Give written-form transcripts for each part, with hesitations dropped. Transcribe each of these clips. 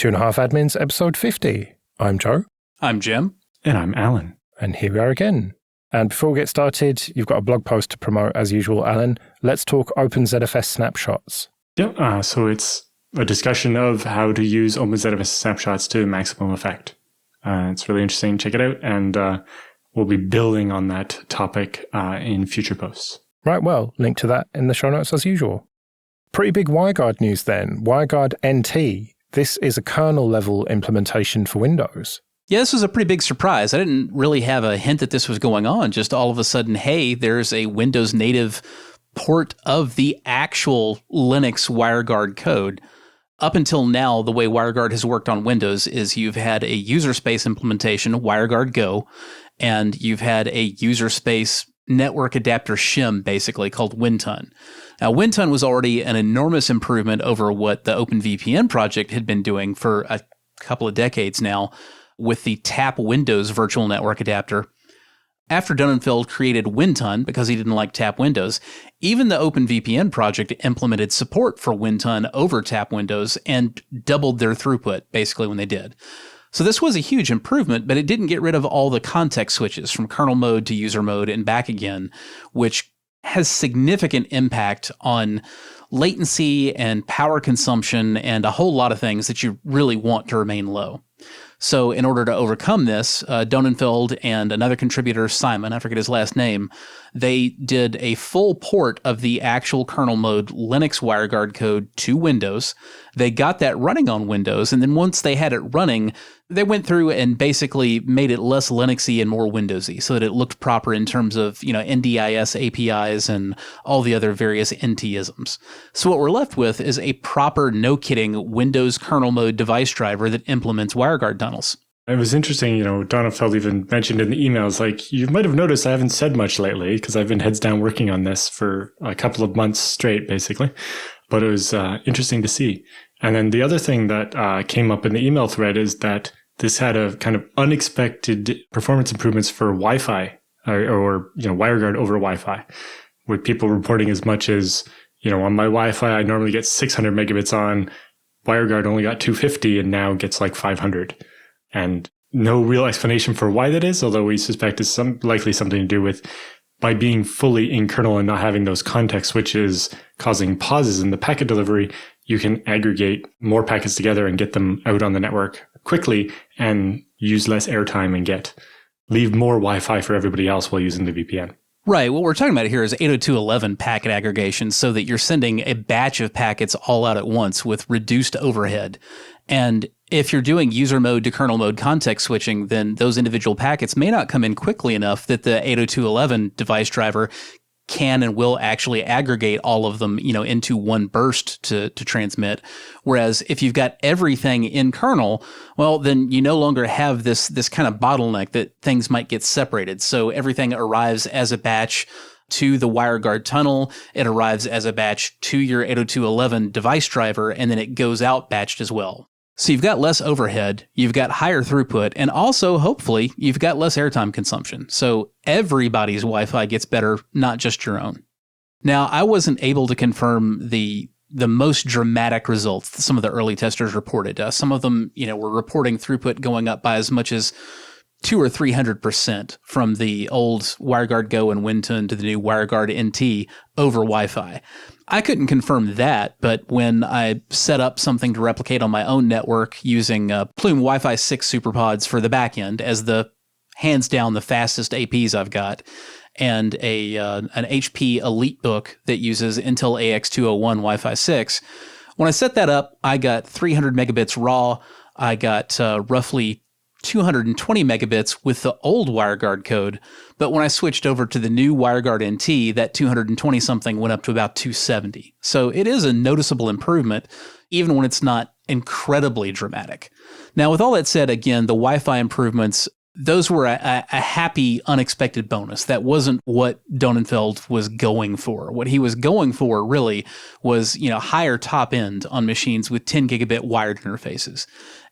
2.5 Admins, episode 50. I'm Joe. I'm Jim. And I'm Alan. And here we are again. And before we get started, you've got a blog post to promote as usual, Alan. Let's talk OpenZFS snapshots. Yep, so it's a discussion of how to use OpenZFS snapshots to maximum effect. It's really interesting. Check it out. And we'll be building on that topic in future posts. Right, well, link to that in the show notes as usual. Pretty big WireGuard news then. WireGuard NT. This is a kernel level implementation for Windows. Yeah, this was a pretty big surprise. I didn't really have a hint that this was going on. Just all of a sudden, hey, there's a Windows native port of the actual Linux WireGuard code. Up until now, the way WireGuard has worked on Windows is you've had a user space implementation, WireGuard Go, and you've had a user space network adapter shim, basically, called Winton. Now, Winton was already an enormous improvement over what the OpenVPN project had been doing for a couple of decades now with the Tap Windows virtual network adapter. After Donenfeld created Winton because he didn't like Tap Windows, even the OpenVPN project implemented support for Winton over Tap Windows and doubled their throughput, basically, when they did. So this was a huge improvement, but it didn't get rid of all the context switches from kernel mode to user mode and back again, which has significant impact on latency and power consumption and a whole lot of things that you really want to remain low. So in order to overcome this, Donenfeld and another contributor, Simon, I forget his last name, they did a full port of the actual kernel mode Linux WireGuard code to Windows. They got that running on Windows, and then once they had it running, they went through and basically made it less Linuxy and more Windowsy so that it looked proper in terms of, NDIS APIs and all the other various NT-isms. So what we're left with is a proper, no-kidding Windows kernel mode device driver that implements WireGuard tunnels. It was interesting, Donenfeld even mentioned in the emails, like, you might have noticed I haven't said much lately because I've been heads down working on this for a couple of months straight, basically. But it was interesting to see. And then the other thing that came up in the email thread is that this had a kind of unexpected performance improvements for Wi-Fi or WireGuard over Wi-Fi, with people reporting as much as, on my Wi-Fi, I normally get 600 megabits on, WireGuard only got 250 and now gets like 500. And no real explanation for why that is, although we suspect it's likely something to do with by being fully in kernel and not having those context switches causing pauses in the packet delivery, you can aggregate more packets together and get them out on the network quickly and use less airtime and leave more Wi-Fi for everybody else while using the VPN. Right. What we're talking about here is 802.11 packet aggregation so that you're sending a batch of packets all out at once with reduced overhead. And if you're doing user mode to kernel mode context switching, then those individual packets may not come in quickly enough that the 802.11 device driver can and will actually aggregate all of them, into one burst to transmit. Whereas if you've got everything in kernel, well, then you no longer have this kind of bottleneck that things might get separated. So everything arrives as a batch to the WireGuard tunnel. It arrives as a batch to your 802.11 device driver, and then it goes out batched as well. So you've got less overhead, you've got higher throughput, and also, hopefully, you've got less airtime consumption. So everybody's Wi-Fi gets better, not just your own. Now, I wasn't able to confirm the most dramatic results that some of the early testers reported. Some of them, were reporting throughput going up by as much as 200 or 300% from the old WireGuard Go and Winton to the new WireGuard NT over Wi-Fi. I couldn't confirm that, but when I set up something to replicate on my own network using Plume Wi-Fi 6 SuperPods for the backend as the hands down the fastest APs I've got, and an HP EliteBook that uses Intel AX201 Wi-Fi 6, when I set that up, I got 300 megabits raw. I got roughly 220 megabits with the old WireGuard code, but when I switched over to the new WireGuard NT, that 220 something went up to about 270. So it is a noticeable improvement, even when it's not incredibly dramatic. Now, with all that said, again, the Wi-Fi improvements, those were a happy, unexpected bonus. That wasn't what Donenfeld was going for. What he was going for really was, higher top end on machines with 10 gigabit wired interfaces.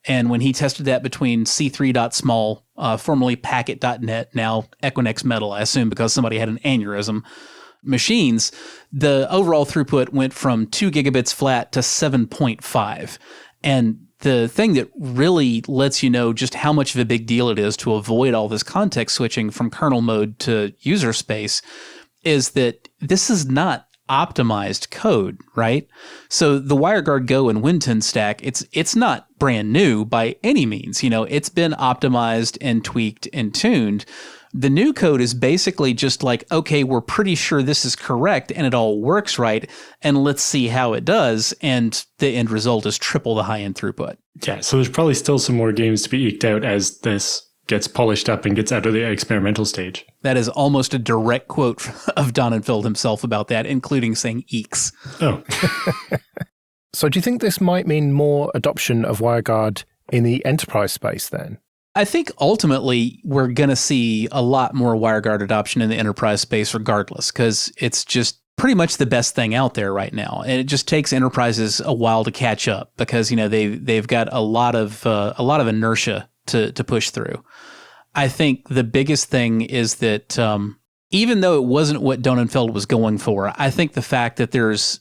And when he tested that between C3.small, formerly Packet.net, now Equinix Metal, I assume because somebody had an aneurysm, machines, the overall throughput went from 2 gigabits flat to 7.5. And the thing that really lets you know just how much of a big deal it is to avoid all this context switching from kernel mode to user space is that this is not optimized code, right? So the WireGuard Go and Win10 stack, it's not brand new by any means. It's been optimized and tweaked and tuned. The new code is basically just like, okay, we're pretty sure this is correct and it all works right, and let's see how it does. And the end result is triple the high-end throughput. Yeah, so there's probably still some more games to be eked out as this gets polished up and gets out of the experimental stage. That is almost a direct quote of Donenfeld himself about that, including saying eeks. Oh. So do you think this might mean more adoption of WireGuard in the enterprise space then? I think ultimately we're going to see a lot more WireGuard adoption in the enterprise space regardless, because it's just pretty much the best thing out there right now. And it just takes enterprises a while to catch up because, they've got a lot of inertia to push through. I think the biggest thing is that even though it wasn't what Donenfeld was going for, I think the fact that there's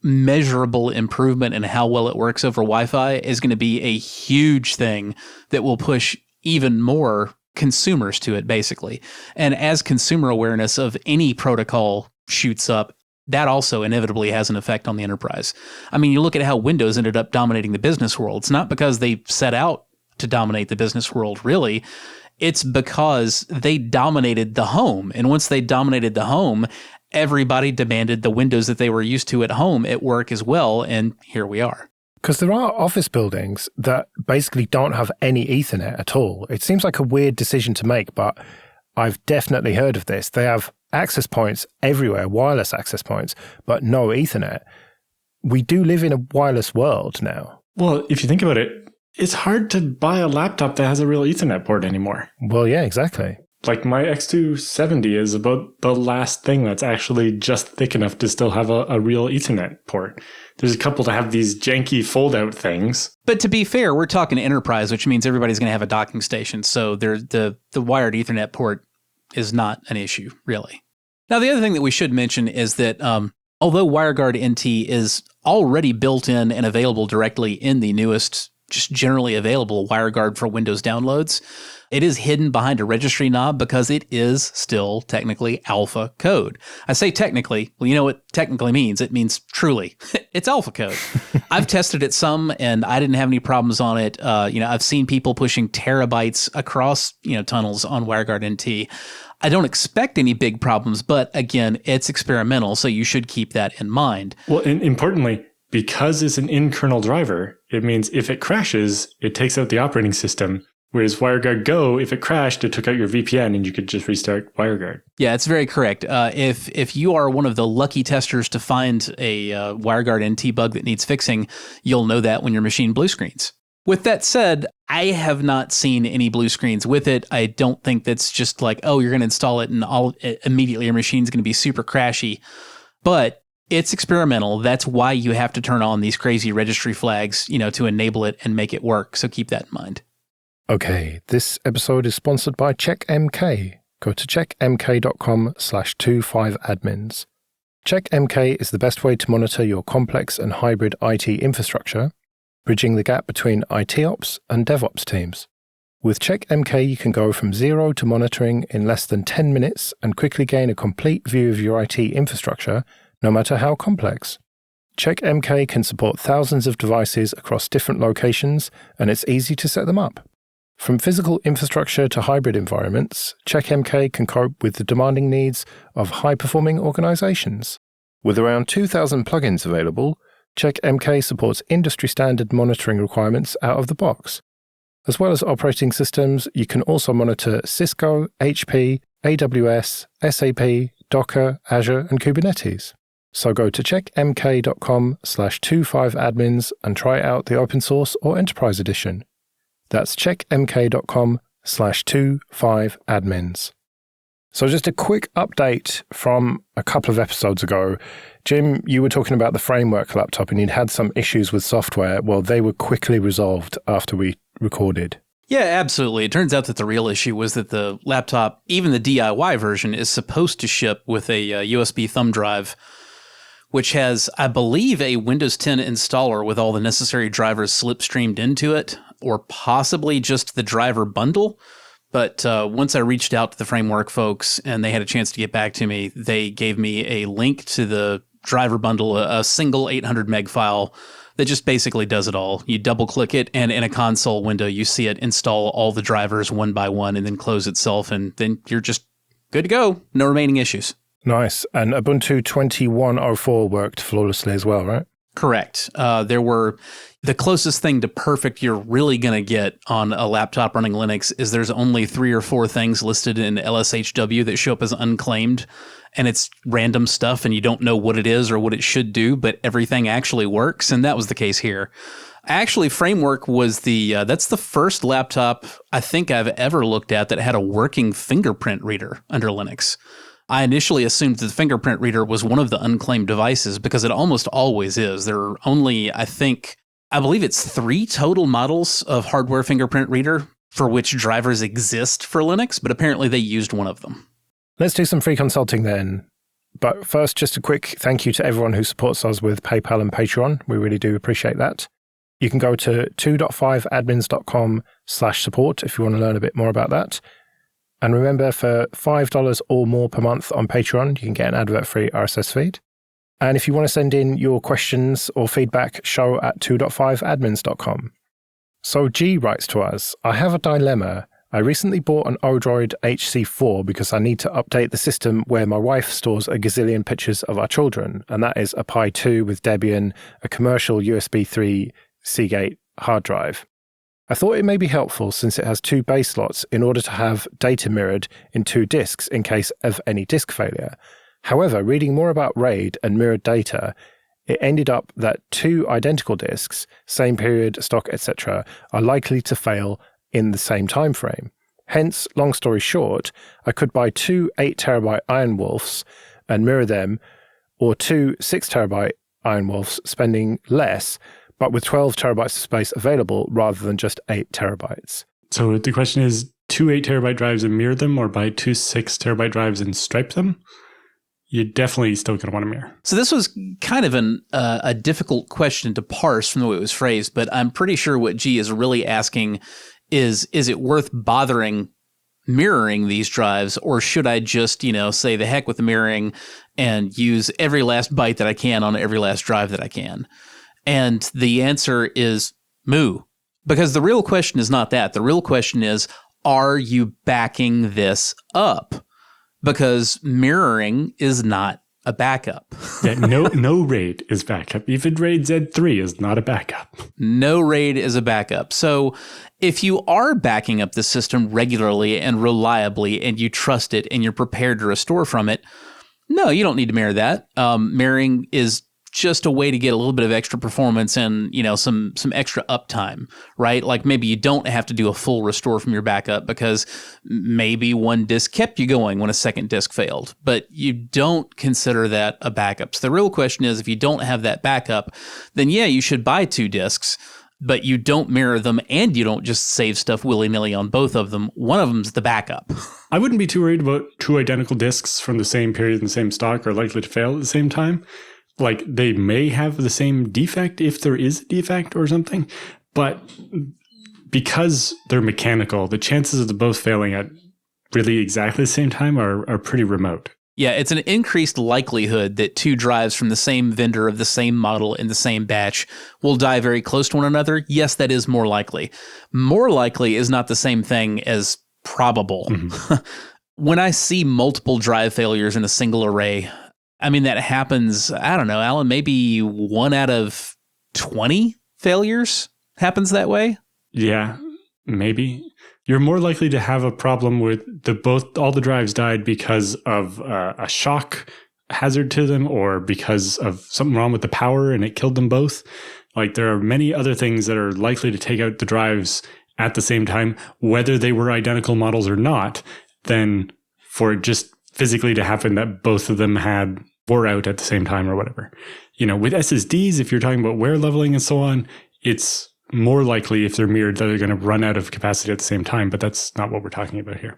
measurable improvement in how well it works over Wi-Fi is going to be a huge thing that will push even more consumers to it, basically. And as consumer awareness of any protocol shoots up, that also inevitably has an effect on the enterprise. I mean, you look at how Windows ended up dominating the business world. It's not because they set out to dominate the business world, really. It's because they dominated the home. And once they dominated the home, everybody demanded the Windows that they were used to at home at work as well, and here we are. Because there are office buildings that basically don't have any Ethernet at all. It seems like a weird decision to make, but I've definitely heard of this. They have access points everywhere, wireless access points, but no Ethernet. We do live in a wireless world now. Well, if you think about it, it's hard to buy a laptop that has a real Ethernet port anymore. Well, yeah, exactly. Like my X270 is about the last thing that's actually just thick enough to still have a real Ethernet port. There's a couple that have these janky fold-out things. But to be fair, we're talking enterprise, which means everybody's going to have a docking station. So the wired Ethernet port is not an issue, really. Now, the other thing that we should mention is that although WireGuard NT is already built in and available directly in the newest, just generally available WireGuard for Windows downloads, it is hidden behind a registry knob because it is still technically alpha code. I say technically, well, you know what technically means? It means truly. It's alpha code. I've tested it some and I didn't have any problems on it. I've seen people pushing terabytes across, tunnels on WireGuard NT. I don't expect any big problems, but again, it's experimental, so you should keep that in mind. Well, and importantly, because it's an in-kernel driver, it means if it crashes, it takes out the operating system. Whereas WireGuard Go, if it crashed, it took out your VPN and you could just restart WireGuard. Yeah, it's very correct. If you are one of the lucky testers to find a WireGuard NT bug that needs fixing, you'll know that when your machine blue screens. With that said, I have not seen any blue screens with it. I don't think that's just like, oh, you're going to install it and immediately your machine's going to be super crashy. But it's experimental. That's why you have to turn on these crazy registry flags, to enable it and make it work. So keep that in mind. Okay, this episode is sponsored by Checkmk. Go to checkmk.com/25admins. Checkmk is the best way to monitor your complex and hybrid IT infrastructure, bridging the gap between IT ops and DevOps teams. With Checkmk, you can go from zero to monitoring in less than 10 minutes and quickly gain a complete view of your IT infrastructure, no matter how complex. Checkmk can support thousands of devices across different locations, and it's easy to set them up. From physical infrastructure to hybrid environments, Checkmk can cope with the demanding needs of high-performing organizations. With around 2,000 plugins available, Checkmk supports industry-standard monitoring requirements out of the box. As well as operating systems, you can also monitor Cisco, HP, AWS, SAP, Docker, Azure, and Kubernetes. So go to checkmk.com/25admins and try out the open source or enterprise edition. That's checkmk.com/25admins. So just a quick update from a couple of episodes ago. Jim, you were talking about the framework laptop and you'd had some issues with software. Well, they were quickly resolved after we recorded. Yeah, absolutely. It turns out that the real issue was that the laptop, even the DIY version, is supposed to ship with a USB thumb drive, which has, I believe, a Windows 10 installer with all the necessary drivers slipstreamed into it, or possibly just the driver bundle. But once I reached out to the framework folks and they had a chance to get back to me, they gave me a link to the driver bundle, a single 800 meg file that just basically does it all. You double click it, and in a console window, you see it install all the drivers one by one and then close itself. And then you're just good to go. No remaining issues. Nice. And Ubuntu 21.04 worked flawlessly as well, right? Correct. The closest thing to perfect you're really going to get on a laptop running Linux is there's only 3 or 4 things listed in LSHW that show up as unclaimed, and it's random stuff and you don't know what it is or what it should do, but everything actually works, and that was the case here. Actually, Framework was that's the first laptop I think I've ever looked at that had a working fingerprint reader under Linux. I initially assumed that the fingerprint reader was one of the unclaimed devices because it almost always is. There are only, I believe it's 3 total models of hardware fingerprint reader for which drivers exist for Linux, but apparently they used one of them. Let's do some free consulting then. But first, just a quick thank you to everyone who supports us with PayPal and Patreon. We really do appreciate that. You can go to 2.5admins.com/support if you want to learn a bit more about that. And remember, for $5 or more per month on Patreon, you can get an advert-free RSS feed. And if you want to send in your questions or feedback, show@2.5admins.com. So G writes to us, I have a dilemma. I recently bought an Odroid HC4 because I need to update the system where my wife stores a gazillion pictures of our children, and that is a Pi 2 with Debian, a commercial USB 3 Seagate hard drive. I thought it may be helpful since it has 2 base slots in order to have data mirrored in 2 disks in case of any disk failure. However, reading more about RAID and mirrored data, it ended up that 2 identical disks, same period, stock, etc., are likely to fail in the same time frame. Hence, long story short, I could buy 2 8TB Iron Wolves and mirror them, or 2 6TB Iron Wolves, spending less, but with 12 terabytes of space available rather than just 8 terabytes. So the question is, 2 8TB drives and mirror them, or buy 2 6TB drives and stripe them? You're definitely still going to want to mirror. So this was kind of a difficult question to parse from the way it was phrased, but I'm pretty sure what G is really asking is it worth bothering mirroring these drives, or should I just, say the heck with the mirroring and use every last byte that I can on every last drive that I can? And the answer is moo. Because the real question is not that. The real question is, are you backing this up? Because mirroring is not a backup. Yeah, no RAID is backup. Even RAID Z3 is not a backup. No RAID is a backup. So if you are backing up the system regularly and reliably and you trust it and you're prepared to restore from it, no, you don't need to mirror that. Mirroring is just a way to get a little bit of extra performance and, some extra uptime, right? Like maybe you don't have to do a full restore from your backup because maybe one disk kept you going when a second disk failed, but you don't consider that a backup. So the real question is, if you don't have that backup, then yeah, you should buy 2 disks, but you don't mirror them and you don't just save stuff willy-nilly on both of them. One of them's the backup. I wouldn't be too worried about 2 identical disks from the same period and the same stock are likely to fail at the same time. Like, they may have the same defect if there is a defect or something, but because they're mechanical, the chances of them both failing at really exactly the same time are pretty remote. Yeah, it's an increased likelihood that 2 drives from the same vendor of the same model in the same batch will die very close to one another. Yes, that is more likely. More likely is not the same thing as probable. Mm-hmm. When I see multiple drive failures in a single array, that happens, I don't know, Alan, maybe 1 out of 20 failures happens that way? Yeah, maybe. You're more likely to have a problem with all the drives died because of a shock hazard to them or because of something wrong with the power and it killed them both. Like, there are many other things that are likely to take out the drives at the same time, whether they were identical models or not, than for it just physically to happen that both of them wore out at the same time or whatever. With SSDs, if you're talking about wear leveling and so on, it's more likely if they're mirrored that they're going to run out of capacity at the same time, but that's not what we're talking about here.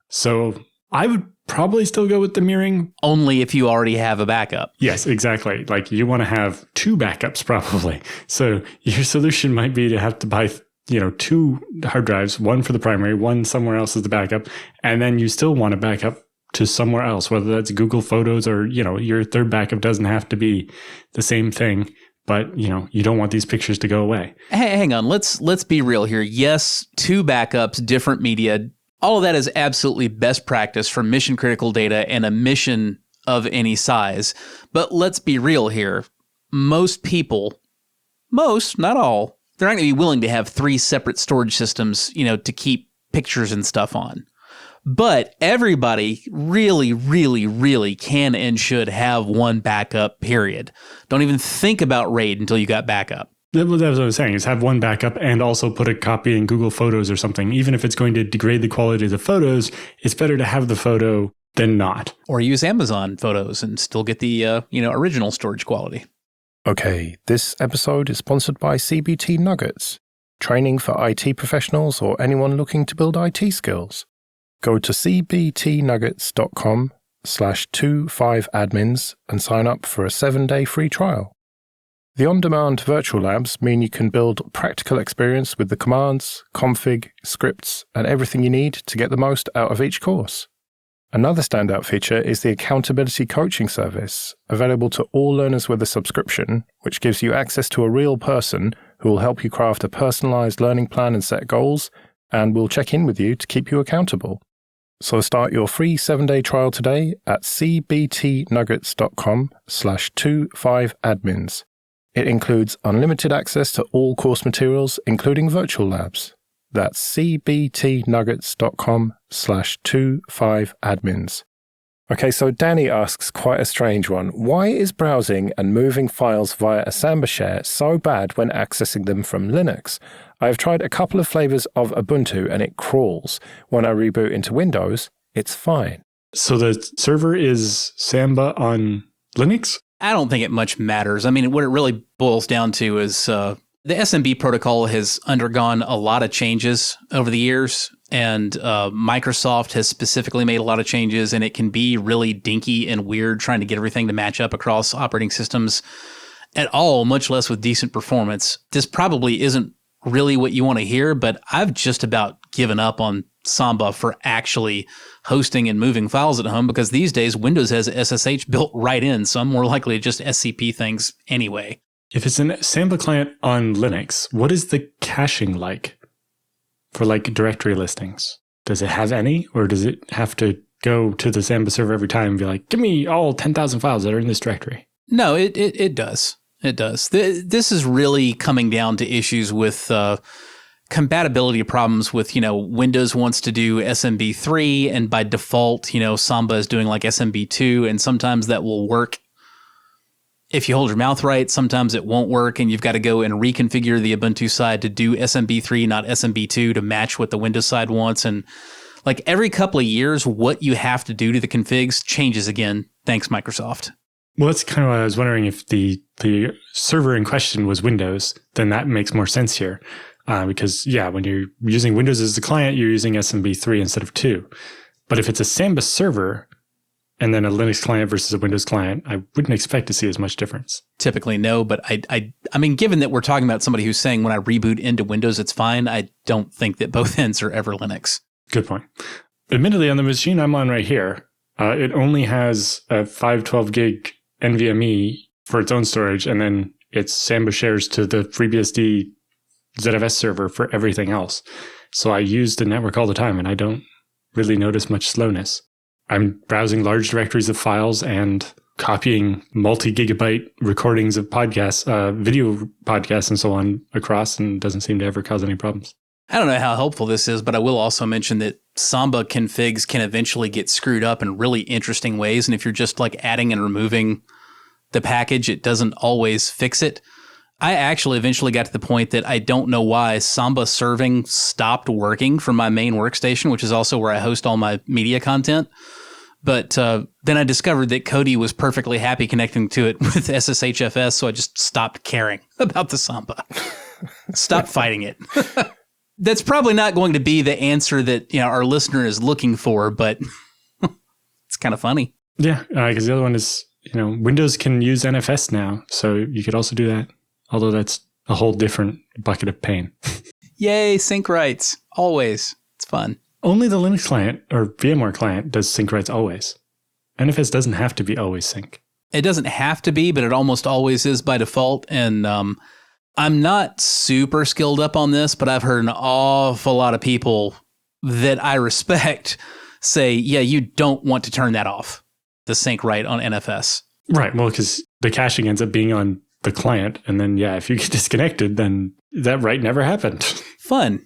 So I would probably still go with the mirroring. Only if you already have a backup. Yes, exactly. Like you want to have 2 backups probably. So your solution might be to have to buy 2 hard drives, one for the primary, one somewhere else as the backup. And then you still want to back up to somewhere else, whether that's Google Photos or, your third backup doesn't have to be the same thing. But, you don't want these pictures to go away. Hey, hang on. Let's be real here. Yes, 2 backups, different media. All of that is absolutely best practice for mission critical data and a mission of any size. But let's be real here. Most people, not all, they're not going to be willing to have 3 separate storage systems, to keep pictures and stuff on. But everybody really, really, really can and should have one backup, period. Don't even think about RAID until you got backup. That's what I was saying, is have one backup and also put a copy in Google Photos or something. Even if it's going to degrade the quality of the photos, it's better to have the photo than not. Or use Amazon Photos and still get the original storage quality. Okay, this episode is sponsored by CBT Nuggets, training for IT professionals or anyone looking to build IT skills. Go to cbtnuggets.com/25admins and sign up for a 7-day free trial. The on-demand virtual labs mean you can build practical experience with the commands, config, scripts, and everything you need to get the most out of each course. Another standout feature is the accountability coaching service, available to all learners with a subscription, which gives you access to a real person who will help you craft a personalized learning plan and set goals, and will check in with you to keep you accountable. So start your free 7-day trial today at cbtnuggets.com/25admins. It includes unlimited access to all course materials, including virtual labs. That's cbtnuggets.com/25admins. Okay, so Danny asks quite a strange one. Why is browsing and moving files via a Samba share so bad when accessing them from Linux? I have tried a couple of flavors of Ubuntu and it crawls. When I reboot into Windows, it's fine. So the server is Samba on Linux? I don't think it much matters. I mean, what it really boils down to is the SMB protocol has undergone a lot of changes over the years, and Microsoft has specifically made a lot of changes, and it can be really dinky and weird trying to get everything to match up across operating systems at all, much less with decent performance. This probably isn't really what you want to hear, but I've just about given up on Samba for actually hosting and moving files at home, because these days Windows has SSH built right in, so I'm more likely to just SCP things anyway. If it's a Samba client on Linux, what is the caching like for directory listings? Does it have any, or does it have to go to the Samba server every time and be like, give me all 10,000 files that are in this directory? No, it does. It does. This is really coming down to issues with compatibility problems with, Windows wants to do SMB3, and by default, Samba is doing like SMB2, and sometimes that will work if you hold your mouth right. Sometimes it won't work, and you've got to go and reconfigure the Ubuntu side to do SMB3, not SMB2, to match what the Windows side wants. And like every couple of years, what you have to do to the configs changes again. Thanks, Microsoft. Well, that's kind of what I was wondering. If the server in question was Windows, then that makes more sense here. Because, when you're using Windows as the client, you're using SMB3 instead of 2. But if it's a Samba server and then a Linux client versus a Windows client, I wouldn't expect to see as much difference. Typically, no. But I mean, given that we're talking about somebody who's saying when I reboot into Windows, it's fine, I don't think that both ends are ever Linux. Good point. Admittedly, on the machine I'm on right here, it only has a 512 gig NVMe for its own storage, and then it's Samba shares to the FreeBSD ZFS server for everything else. So I use the network all the time, and I don't really notice much slowness. I'm browsing large directories of files and copying multi-gigabyte recordings of podcasts, video podcasts and so on across, and it doesn't seem to ever cause any problems. I don't know how helpful this is, but I will also mention that Samba configs can eventually get screwed up in really interesting ways. And if you're just like adding and removing the package, it doesn't always fix it. I actually eventually got to the point that I don't know why Samba serving stopped working from my main workstation, which is also where I host all my media content. But then I discovered that Cody was perfectly happy connecting to it with SSHFS, so I just stopped caring about the Samba. Stopped fighting it. That's probably not going to be the answer that our listener is looking for, but It's kind of funny. Yeah, because the other one is, Windows can use NFS now, so you could also do that, although that's a whole different bucket of pain. Yay, sync writes. Always. It's fun. Only the Linux client or VMware client does sync writes always. NFS doesn't have to be always sync. It doesn't have to be, but it almost always is by default. And I'm not super skilled up on this, but I've heard an awful lot of people that I respect say, yeah, you don't want to turn that off, the sync write on NFS. Right. Well, because the caching ends up being on the client. And then, yeah, if you get disconnected, then that write never happened. Fun.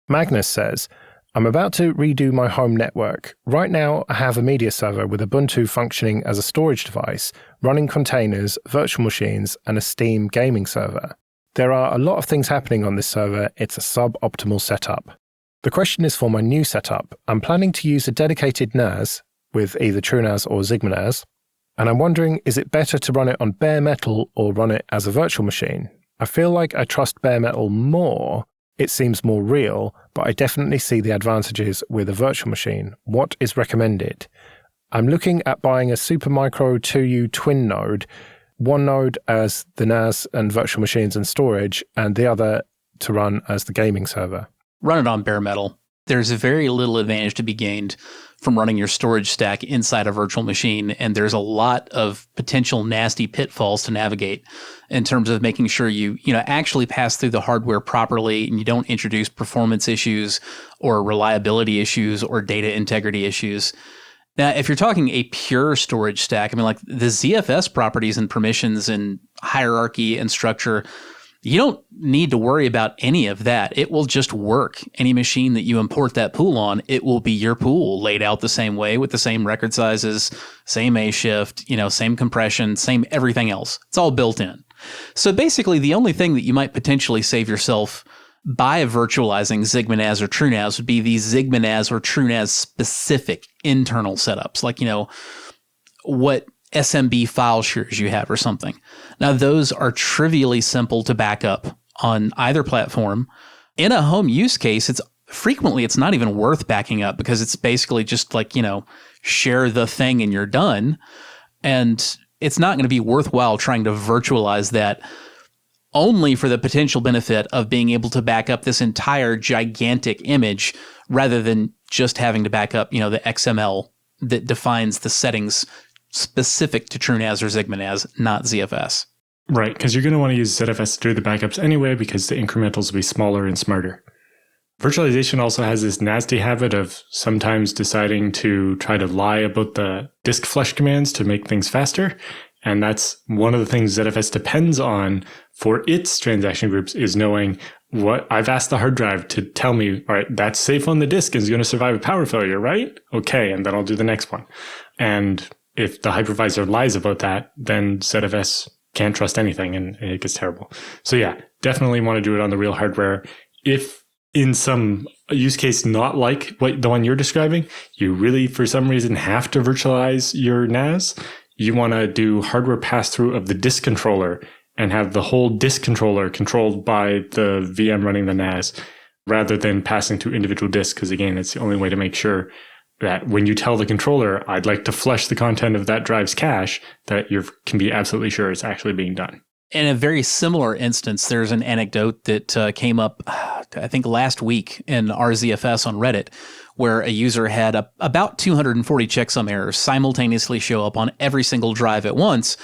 Magnus says, I'm about to redo my home network. Right now, I have a media server with Ubuntu functioning as a storage device, running containers, virtual machines, and a Steam gaming server. There are a lot of things happening on this server. It's a suboptimal setup. The question is for my new setup. I'm planning to use a dedicated NAS with either TrueNAS or XigmaNAS, and I'm wondering, is it better to run it on bare metal or run it as a virtual machine? I feel like I trust bare metal more. It seems more real, but I definitely see the advantages with a virtual machine. What is recommended? I'm looking at buying a Supermicro 2U twin node, one node as the NAS and virtual machines and storage, and the other to run as the gaming server. Run it on bare metal. There's very little advantage to be gained from running your storage stack inside a virtual machine, and there's a lot of potential nasty pitfalls to navigate in terms of making sure you actually pass through the hardware properly and you don't introduce performance issues or reliability issues or data integrity issues. Now, if you're talking a pure storage stack, I mean, like the ZFS properties and permissions and hierarchy and structure, you don't need to worry about any of that. It will just work. Any machine that you import that pool on, it will be your pool laid out the same way with the same record sizes, same A shift, same compression, same everything else. It's all built in. So basically, the only thing that you might potentially save yourself by virtualizing XigmaNAS or TrueNAS would be these XigmaNAS or TrueNAS specific internal setups, like, what SMB file shares you have or something. Now, those are trivially simple to back up on either platform. In a home use case, it's not even worth backing up because it's basically just like, share the thing and you're done. And it's not going to be worthwhile trying to virtualize that only for the potential benefit of being able to back up this entire gigantic image rather than just having to back up, the XML that defines the settings specific to TrueNAS or XigmaNAS, not ZFS. Right, because you're going to want to use ZFS to do the backups anyway because the incrementals will be smaller and smarter. Virtualization also has this nasty habit of sometimes deciding to try to lie about the disk flush commands to make things faster. And that's one of the things ZFS depends on for its transaction groups is knowing what I've asked the hard drive to tell me, all right, that's safe on the disk and is going to survive a power failure, right? Okay, and then I'll do the next one. And if the hypervisor lies about that, then ZFS can't trust anything and it gets terrible. So yeah, definitely want to do it on the real hardware. If in some use case not like the one you're describing, you really, for some reason, have to virtualize your NAS, you want to do hardware pass-through of the disk controller and have the whole disk controller controlled by the VM running the NAS rather than passing to individual disks, because again, it's the only way to make sure that when you tell the controller, I'd like to flush the content of that drive's cache, that you can be absolutely sure it's actually being done. In a very similar instance, there's an anecdote that came up, I think, last week in RZFS on Reddit, where a user had about 240 checksum errors simultaneously show up on every single drive at once.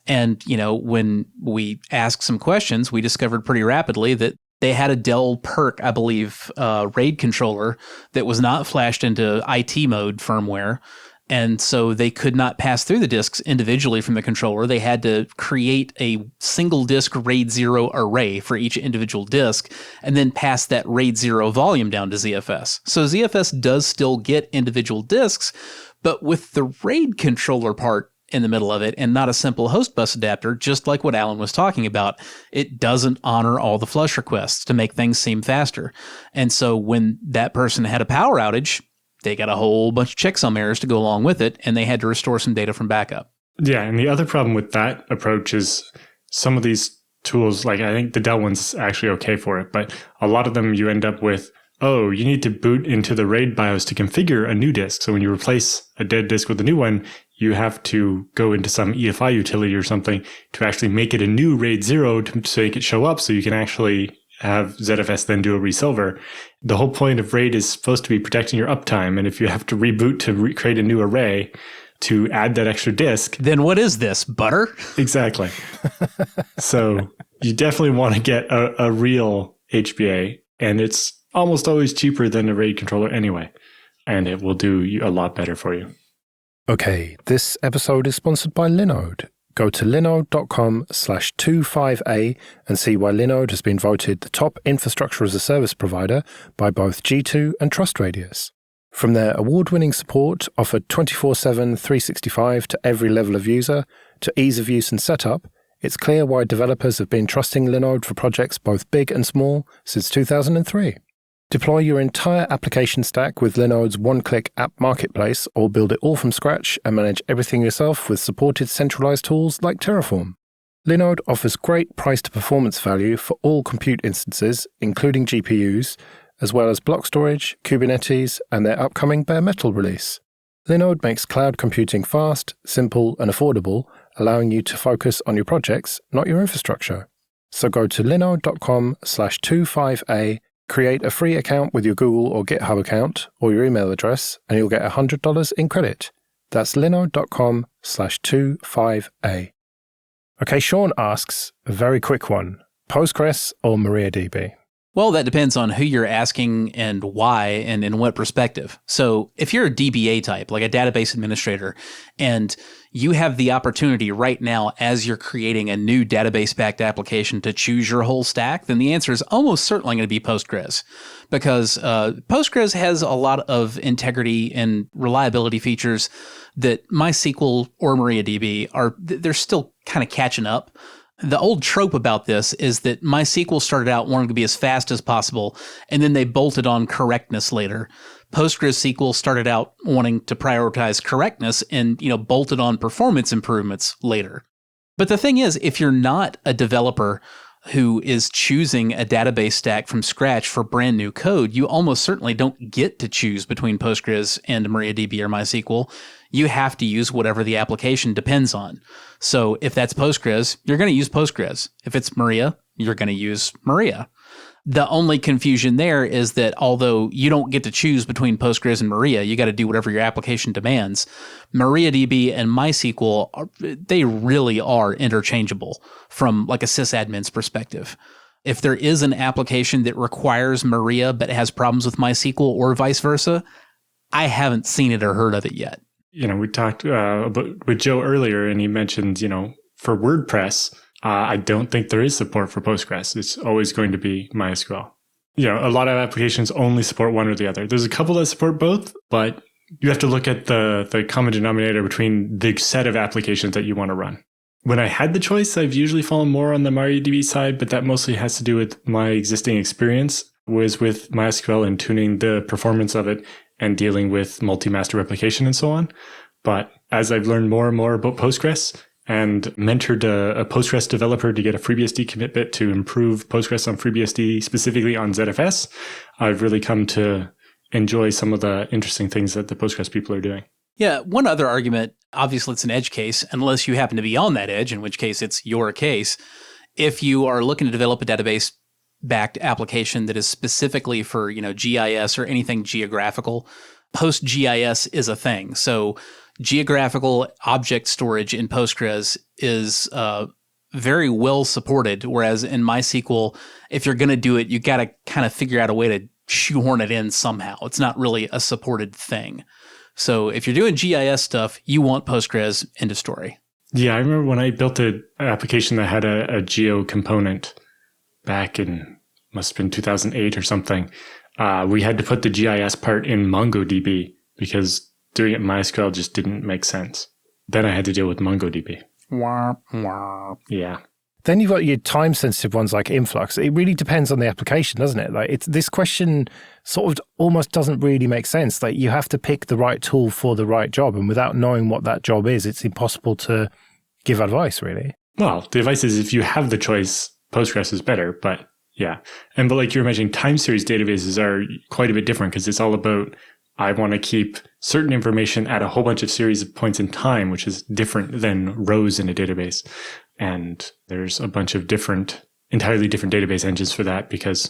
And, when we asked some questions, we discovered pretty rapidly that they had a Dell PERC, I believe, RAID controller that was not flashed into IT mode firmware. And so they could not pass through the disks individually from the controller. They had to create a single disk RAID 0 array for each individual disk and then pass that RAID 0 volume down to ZFS. So ZFS does still get individual disks, but with the RAID controller part in the middle of it and not a simple host bus adapter, just like what Alan was talking about, it doesn't honor all the flush requests to make things seem faster. And so when that person had a power outage, they got a whole bunch of checksum errors to go along with it, and they had to restore some data from backup. Yeah, and the other problem with that approach is some of these tools, like I think the Dell one's actually okay for it, but a lot of them you end up with oh, you need to boot into the RAID BIOS to configure a new disk. So when you replace a dead disk with a new one, you have to go into some EFI utility or something to actually make it a new RAID 0 to make it show up so you can actually have ZFS then do a resilver. The whole point of RAID is supposed to be protecting your uptime. And if you have to reboot to create a new array to add that extra disk. Then what is this, butter? Exactly. So you definitely want to get a real HBA, and it's almost always cheaper than a RAID controller anyway. And it will do a lot better for you. Okay, this episode is sponsored by Linode. Go to linode.com/25A and see why Linode has been voted the top infrastructure as a service provider by both G2 and TrustRadius. From their award-winning support offered 24/7, 365 to every level of user, to ease of use and setup, it's clear why developers have been trusting Linode for projects both big and small since 2003. Deploy your entire application stack with Linode's one-click app marketplace, or build it all from scratch and manage everything yourself with supported centralized tools like Terraform. Linode offers great price-to-performance value for all compute instances, including GPUs, as well as block storage, Kubernetes, and their upcoming bare metal release. Linode makes cloud computing fast, simple, and affordable, allowing you to focus on your projects, not your infrastructure. So go to linode.com/25A, create a free account with your Google or GitHub account or your email address, and you'll get $100 in credit. That's linode.com/25A. Okay, Sean asks, a very quick one, Postgres or MariaDB? Well, that depends on who you're asking and why and in what perspective. So if you're a DBA type, like a database administrator, and you have the opportunity right now as you're creating a new database-backed application to choose your whole stack, then the answer is almost certainly going to be Postgres, because Postgres has a lot of integrity and reliability features that MySQL or MariaDB they're still kind of catching up. The old trope about this is that MySQL started out wanting to be as fast as possible, and then they bolted on correctness later. PostgreSQL started out wanting to prioritize correctness and, bolted on performance improvements later. But the thing is, if you're not a developer who is choosing a database stack from scratch for brand new code, you almost certainly don't get to choose between Postgres and MariaDB or MySQL. You have to use whatever the application depends on. So if that's Postgres, you're going to use Postgres. If it's Maria, you're going to use Maria. The only confusion there is that although you don't get to choose between Postgres and Maria, you got to do whatever your application demands. MariaDB and MySQL, they really are interchangeable from like a sysadmin's perspective. If there is an application that requires Maria but has problems with MySQL or vice versa, I haven't seen it or heard of it yet. We talked with Joe earlier, and he mentioned, for WordPress, I don't think there is support for Postgres. It's always going to be MySQL. A lot of applications only support one or the other. There's a couple that support both, but you have to look at the common denominator between the set of applications that you want to run. When I had the choice, I've usually fallen more on the MariaDB side, but that mostly has to do with my existing experience was with MySQL and tuning the performance of it and dealing with multi-master replication and so on. But as I've learned more and more about Postgres and mentored a Postgres developer to get a FreeBSD commitment to improve Postgres on FreeBSD, specifically on ZFS, I've really come to enjoy some of the interesting things that the Postgres people are doing. Yeah, one other argument, obviously it's an edge case, unless you happen to be on that edge, in which case it's your case. If you are looking to develop a database-backed application that is specifically for, GIS or anything geographical, PostGIS is a thing. So geographical object storage in Postgres is very well supported, whereas in MySQL, if you're going to do it, you got to kind of figure out a way to shoehorn it in somehow. It's not really a supported thing. So if you're doing GIS stuff, you want Postgres, end of story. Yeah, I remember when I built an application that had a geo component back in, must have been 2008 or something. We had to put the GIS part in MongoDB because doing it in MySQL just didn't make sense. Then I had to deal with MongoDB. Yeah. Then you've got your time-sensitive ones like Influx. It really depends on the application, doesn't it? Like this question sort of almost doesn't really make sense. Like you have to pick the right tool for the right job, and without knowing what that job is, it's impossible to give advice, really. Well, the advice is if you have the choice, Postgres is better, but Yeah. But like you were mentioning, time series databases are quite a bit different because it's all about, I want to keep certain information at a whole bunch of series of points in time, which is different than rows in a database. And there's a bunch of entirely different database engines for that, because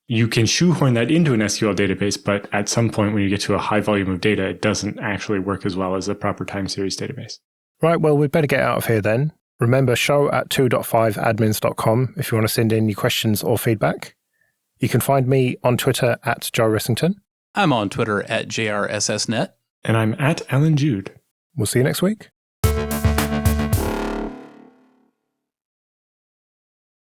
you can shoehorn that into an SQL database, but at some point when you get to a high volume of data, it doesn't actually work as well as a proper time series database. Right, well, we'd better get out of here then. Remember, show@2.5admins.com if you want to send in your questions or feedback. You can find me on Twitter @Joe Ressington. I'm on Twitter @JRSSNet. And I'm @Alan Jude. We'll see you next week.